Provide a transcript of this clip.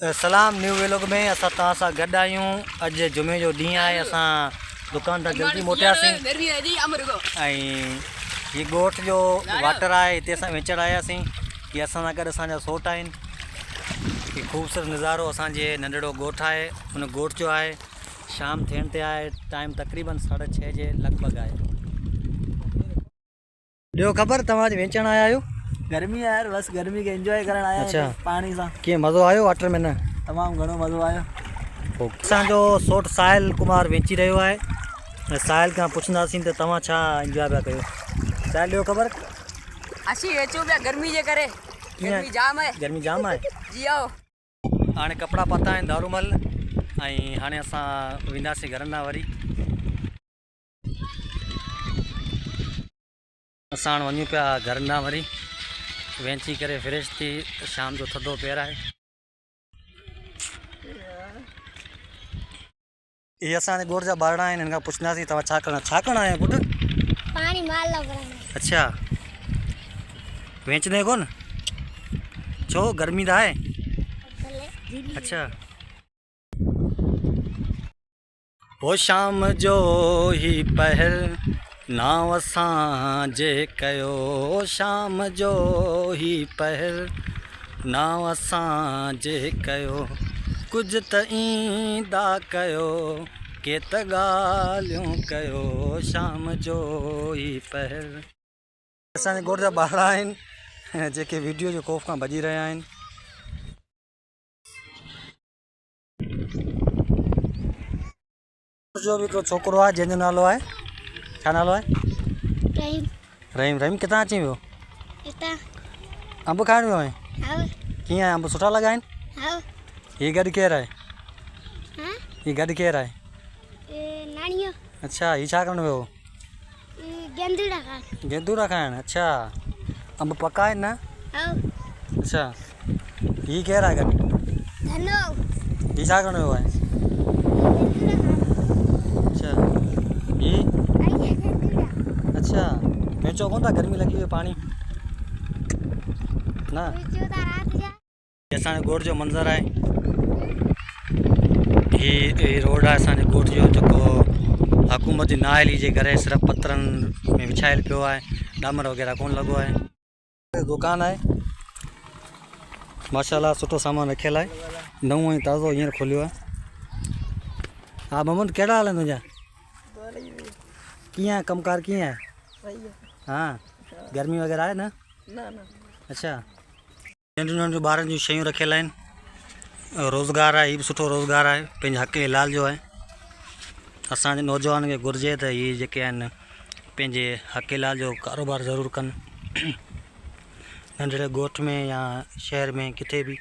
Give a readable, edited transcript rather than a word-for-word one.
सलाम new vlog में असां तव्हां सां गॾु आहियूं। अॼु जुमे जो ॾींहुं आहे। असां दुकान तां जल्दी मोटियासीं ऐं हीअ ॻोठ जो वाटर आहे, हिते असां वेचण आयासीं। हीअ असां सां गॾु असांजा सोट आहिनि। हीअ ख़ूबसूरत नज़ारो असांजे नंढड़ो ॻोठ आहे। उन ॻोठ जो आहे शाम थियण ते आहे, टाइम तक़रीबन 6:30 जे लॻभॻि आहे। ॿियो ख़बर तव्हां अॼु वेचण आया आहियो? गर्मी है यार, बस गर्मी के एंजॉय करण आया। अच्छा, पानी सा कीअं मज़ो आयो वाटर में? न तमाम घणो मज़ो आयो। असांजो सोट साहिल कुमार वेची रहियो आहे ऐं साहिल खां पुछंदासीं त तव्हां छा इंजॉय पिया कयो। साहिल ॿियो ख़बर? असीं वेचूं पिया गर्मी जे करे। गर्मी जाम है। गर्मी जाम आहे जी आओ। हाणे कपिड़ा पाता आहिनि दारूमल ऐं हाणे असां वेंदासीं घर ॾांहुं। वरी असां हाणे वञूं पिया घर ॾांहुं। वरी वेंची करे फ्रेश थी शाम जो थधो पेर आहे। ये असांजे ॻोठ जा ॿारड़ा आहिनि, हिन खां पुछंदासीं तव्हां छा करणु आया पुटु? पानी माल भरना। अच्छा, वेचंदे कोन छो? गर्मी त आहे। अच्छा, वो शाम जो ही पहर नाव असांजे कयो, शाम जो ही पहर नाव असांजे कयो, कुझु त ईंदा कयो के त ॻाल्हियूं कयो, शाम जो ही पहर। असांजे ॻोठ जा ॿारड़ा आहिनि जेके वीडियो जो खौफ़ खां भॼी रहिया आहिनि। जो बि हिकिड़ो छोकिरो आहे जंहिंजो नालो आहे, छा नालो आहे? रहीम। रहीम। रहीम किथां अची वियो? इता। अंब खाइण वियो आहे? हां। कीअं आहे, अंब सुठा लॻा आहिनि? हां। हीअ गॾु केरु आहे? हां। हीअ गॾु केरु आहे? नानियो। अच्छा, हीअ छा करणु वियो? गेंदूड़ा खान। गेंदूड़ा खाइण। अच्छा, अंब पका आहिनि न? हां। अच्छा, हीअ केरु आहे गॾु? धनो। हीअ छा करणु वियो आहे? अच्छा, हीअ? अच्छा, वेचो कोन था? गर्मी लॻी वई, पाणी न? असांजे ॻोठ जो मंज़र आहे। हीअ रोड आहे असांजे ॻोठ जो, जेको हुकूमत जी नाहिल जे करे सिर्फ़ु पथरनि में विछायल पियो आहे, डामर वग़ैरह कोन लॻो आहे। दुकान आहे माशाल्लाह, सुठो सामान रखियल आहे, नओं ऐं ताज़ो हींअर खोलियो आहे। हा मोहम्मद, कहिड़ा हाल आहिनि तुंहिंजा? कीअं आहे कमकार, कीअं आहे? हाँ, गर्मी वग़ैरह आहे न? अच्छा, नंढियूं नंढियूं ॿारनि जूं शयूं रखियल आहिनि। रोज़गार आहे, हीअ बि सुठो रोज़गार आहे, पंहिंजे हक़ इलाज जो आहे। असांजे नौजवान खे घुरिजे त इहे जेके आहिनि पंहिंजे हक़ इलाज जो कारोबार ज़रूरु कनि, नंढड़े ॻोठ में या शहर में किथे बि।